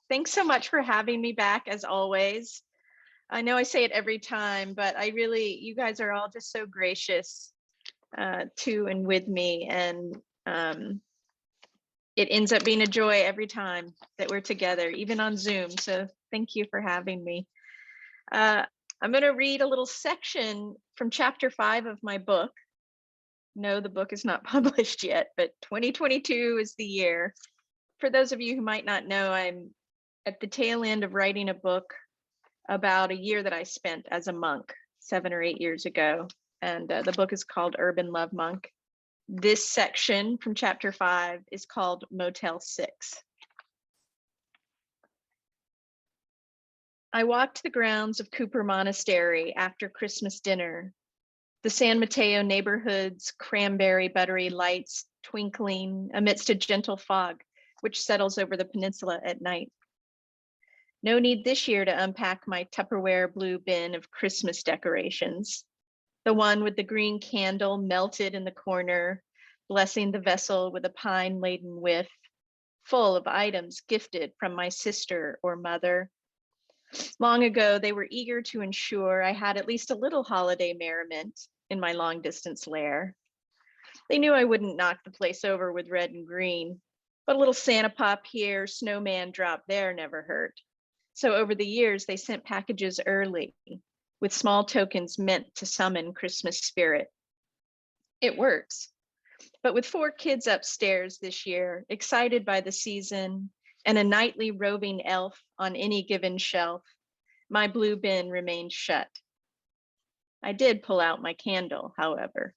Thanks so much for having me back as always. I know I say it every time, but you guys are all just so gracious to and with me. And um, it ends up being a joy every time that we're together, even on Zoom. So thank you for having me. Uh, I'm going to read a little section from chapter 5 of my book. No, the book is not published yet, but 2022 is the year. For those of you who might not know, I'm at the tail end of writing a book about a year that I spent as a monk 7 or 8 years ago. And the book is called Urban Love Monk. This section from chapter 5 is called Motel 6. I walked the grounds of Cooper Monastery after Christmas dinner. The San Mateo neighborhood's cranberry buttery lights twinkling amidst a gentle fog, which settles over the peninsula at night. No need this year to unpack my Tupperware blue bin of Christmas decorations. The one with the green candle melted in the corner, blessing the vessel with a pine-laden whiff, full of items gifted from my sister or mother. Long ago, they were eager to ensure I had at least a little holiday merriment in my long-distance lair. They knew I wouldn't knock the place over with red and green, but a little Santa pop here, snowman drop there never hurt. So over the years, they sent packages early with small tokens meant to summon Christmas spirit. It works. But with 4 kids upstairs this year, excited by the season, and a nightly roving elf on any given shelf, my blue bin remained shut. I did pull out my candle, however.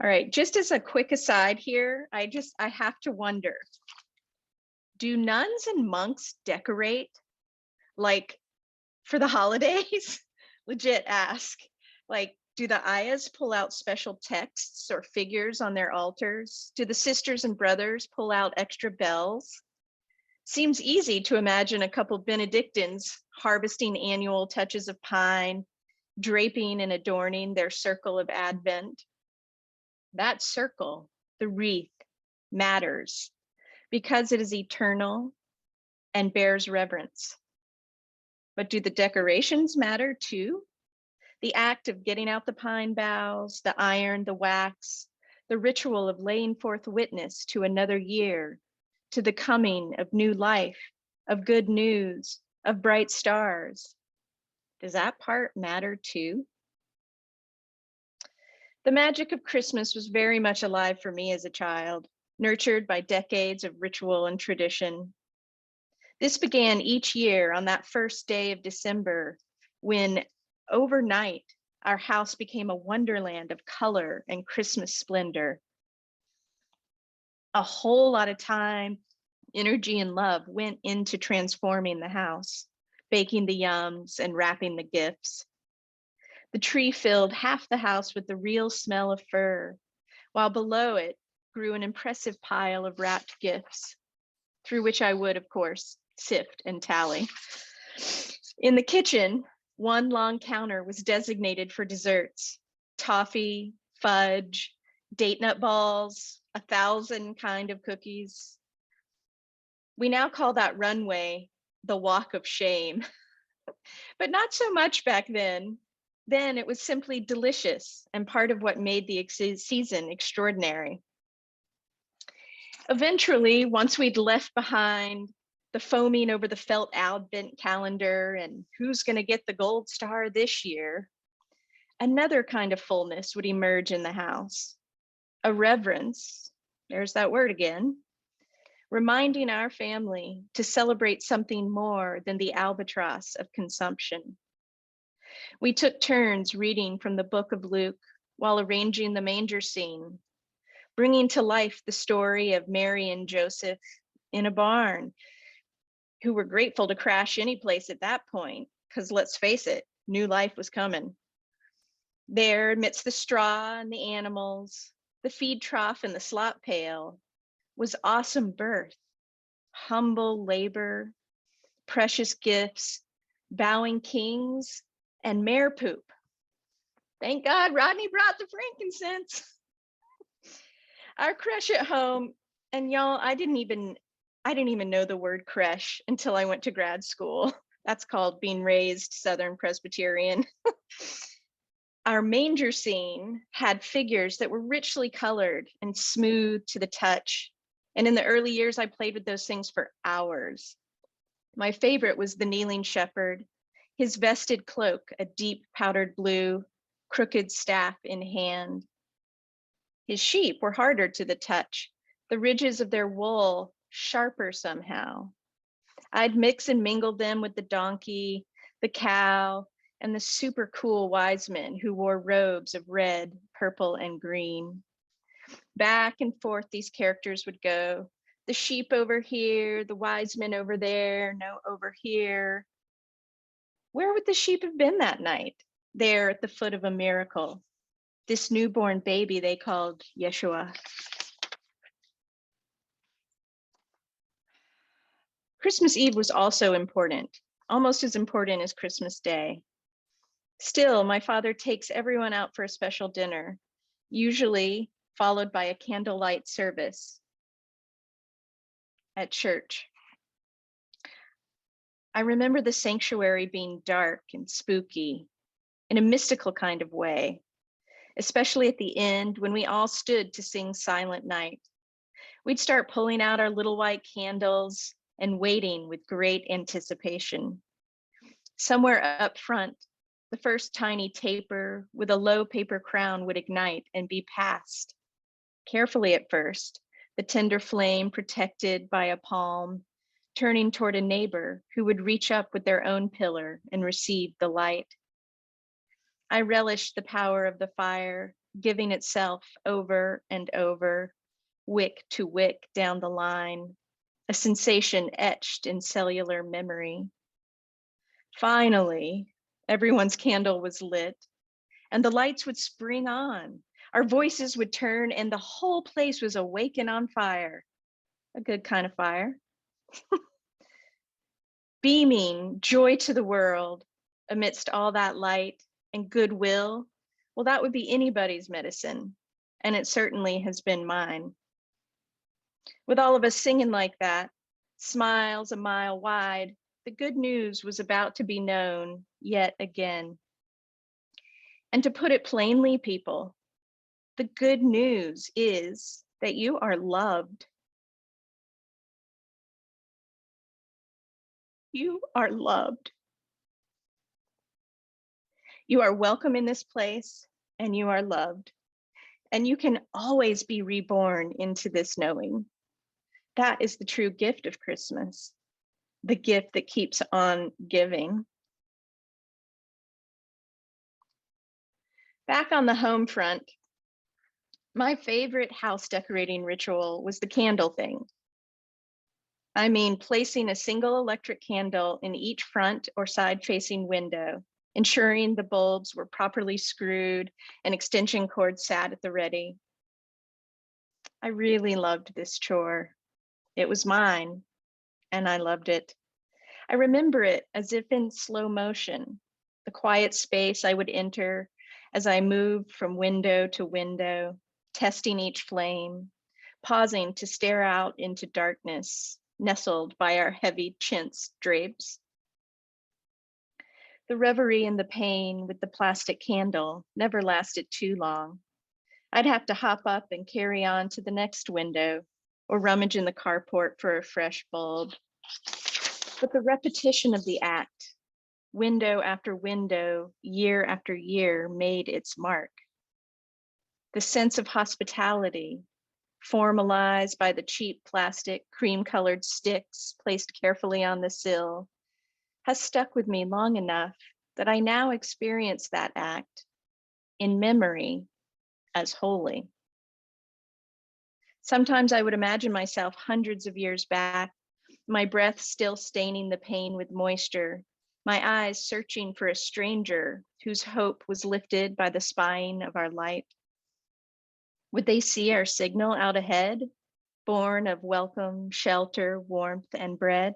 All right, just as a quick aside here, I have to wonder, do nuns and monks decorate like for the holidays? Legit ask. Like, do the ayahs pull out special texts or figures on their altars? Do the sisters and brothers pull out extra bells? Seems easy to imagine a couple Benedictines harvesting annual touches of pine, draping and adorning their circle of Advent. That circle, the wreath, matters because it is eternal and bears reverence. But do the decorations matter too? The act of getting out the pine boughs, the iron, the wax, the ritual of laying forth witness to another year, to the coming of new life, of good news, of bright stars. Does that part matter too? The magic of Christmas was very much alive for me as a child, nurtured by decades of ritual and tradition. This began each year on that first day of December, when overnight our house became a wonderland of color and Christmas splendor. A whole lot of time, energy, and love went into transforming the house, baking the yums and wrapping the gifts. The tree filled half the house with the real smell of fir, while below it grew an impressive pile of wrapped gifts, through which I would, of course, sift and tally. In the kitchen, one long counter was designated for desserts: toffee, fudge, date nut balls, 1,000 kind of cookies. We now call that runway the walk of shame, but not so much back then. Then it was simply delicious and part of what made the season extraordinary. Eventually, once we'd left behind the foaming over the felt Advent calendar and who's going to get the gold star this year, another kind of fullness would emerge in the house. A reverence, there's that word again, reminding our family to celebrate something more than the albatross of consumption. We took turns reading from the book of Luke while arranging the manger scene, bringing to life the story of Mary and Joseph in a barn, who were grateful to crash any place at that point, because let's face it, new life was coming. There, amidst the straw and the animals, the feed trough and the slop pail, was awesome birth, humble labor, precious gifts, bowing kings, and mare poop. Thank God Rodney brought the frankincense. Our crush at home, and y'all, I didn't even I didn't even know the word creche until I went to grad school. That's called being raised Southern Presbyterian. Our manger scene had figures that were richly colored and smooth to the touch. And in the early years, I played with those things for hours. My favorite was the kneeling shepherd, his vested cloak, a deep powdered blue, crooked staff in hand. His sheep were harder to the touch, the ridges of their wool sharper somehow. I'd mix and mingle them with the donkey, the cow, and the super cool wise men who wore robes of red, purple, and green. Back and forth these characters would go. The sheep over here, the wise men over there, no over here. Where would the sheep have been that night? There at the foot of a miracle. This newborn baby they called Yeshua. Christmas Eve was also important, almost as important as Christmas Day. Still, my father takes everyone out for a special dinner, usually followed by a candlelight service at church. I remember the sanctuary being dark and spooky in a mystical kind of way, especially at the end when we all stood to sing Silent Night. We'd start pulling out our little white candles and waiting with great anticipation. Somewhere up front, the first tiny taper with a low paper crown would ignite and be passed. Carefully at first, the tender flame protected by a palm, turning toward a neighbor who would reach up with their own pillar and receive the light. I relished the power of the fire, giving itself over and over, wick to wick down the line, a sensation etched in cellular memory. Finally, everyone's candle was lit, and the lights would spring on. Our voices would turn, and the whole place was awake and on fire. A good kind of fire. Beaming joy to the world amidst all that light and goodwill. Well, that would be anybody's medicine, and it certainly has been mine. With all of us singing like that, smiles a mile wide, the good news was about to be known yet again. And to put it plainly, people, the good news is that you are loved. You are loved. You are welcome in this place, and you are loved. And you can always be reborn into this knowing. That is the true gift of Christmas, the gift that keeps on giving. Back on the home front, my favorite house decorating ritual was the candle thing. I mean, placing a single electric candle in each front or side facing window, ensuring the bulbs were properly screwed and extension cords sat at the ready. I really loved this chore. It was mine, and I loved it. I remember it as if in slow motion, the quiet space I would enter as I moved from window to window, testing each flame, pausing to stare out into darkness, nestled by our heavy chintz drapes. The reverie and the pain with the plastic candle never lasted too long. I'd have to hop up and carry on to the next window or rummage in the carport for a fresh bulb. But the repetition of the act, window after window, year after year, made its mark. The sense of hospitality, formalized by the cheap plastic cream-colored sticks placed carefully on the sill, has stuck with me long enough that I now experience that act in memory as holy. Sometimes I would imagine myself hundreds of years back, my breath still staining the pane with moisture, my eyes searching for a stranger whose hope was lifted by the spine of our light. Would they see our signal out ahead, born of welcome, shelter, warmth, and bread?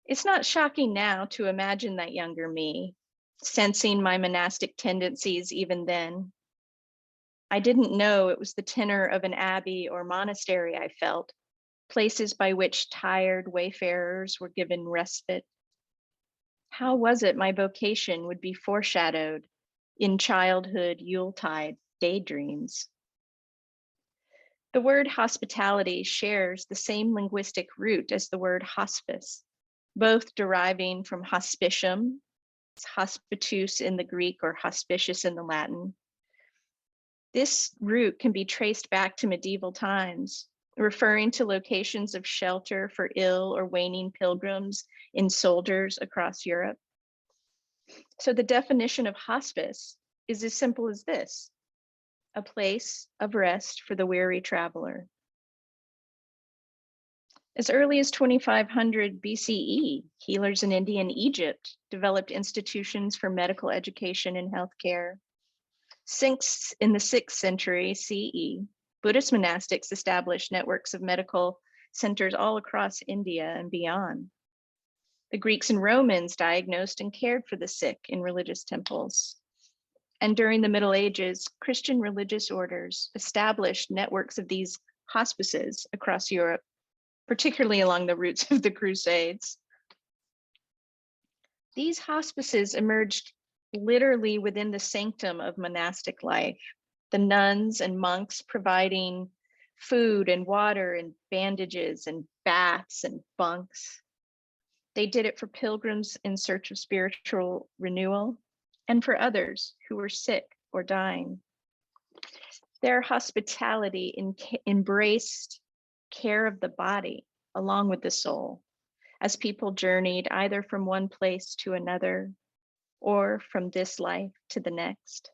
It's not shocking now to imagine that younger me, sensing my monastic tendencies even then. I didn't know it was the tenor of an abbey or monastery I felt, places by which tired wayfarers were given respite. How was it my vocation would be foreshadowed in childhood Yuletide daydreams? The word hospitality shares the same linguistic root as the word hospice, both deriving from hospitium, hospitus in the Greek or hospitius in the Latin. This root can be traced back to medieval times, referring to locations of shelter for ill or waning pilgrims in soldiers across Europe. So the definition of hospice is as simple as this: a place of rest for the weary traveler. As early as 2500 BCE, healers in India and Egypt developed institutions for medical education and healthcare. In the 6th century CE, Buddhist monastics established networks of medical centers all across India and beyond. The Greeks and Romans diagnosed and cared for the sick in religious temples. And during the Middle Ages, Christian religious orders established networks of these hospices across Europe, particularly along the routes of the Crusades. These hospices emerged literally within the sanctum of monastic life, the nuns and monks providing food and water and bandages and baths and bunks. They did it for pilgrims in search of spiritual renewal and for others who were sick or dying. Their hospitality embraced care of the body along with the soul as people journeyed either from one place to another or from this life to the next.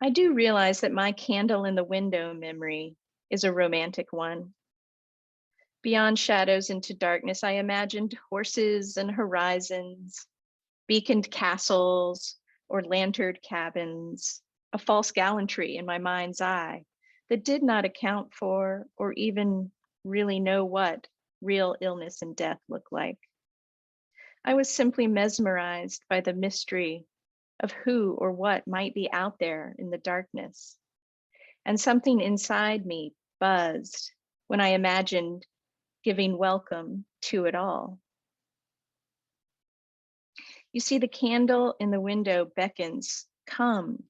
I do realize that my candle in the window memory is a romantic one. Beyond shadows into darkness, I imagined horses and horizons, beaconed castles or lanterned cabins, a false gallantry in my mind's eye that did not account for or even really know what real illness and death look like. I was simply mesmerized by the mystery of who or what might be out there in the darkness. And something inside me buzzed when I imagined giving welcome to it all. You see, the candle in the window beckons, come,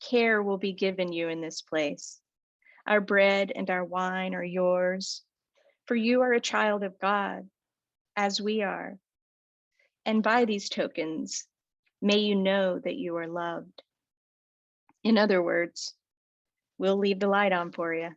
care will be given you in this place. Our bread and our wine are yours, for you are a child of God, as we are. And by these tokens, may you know that you are loved. In other words, we'll leave the light on for you.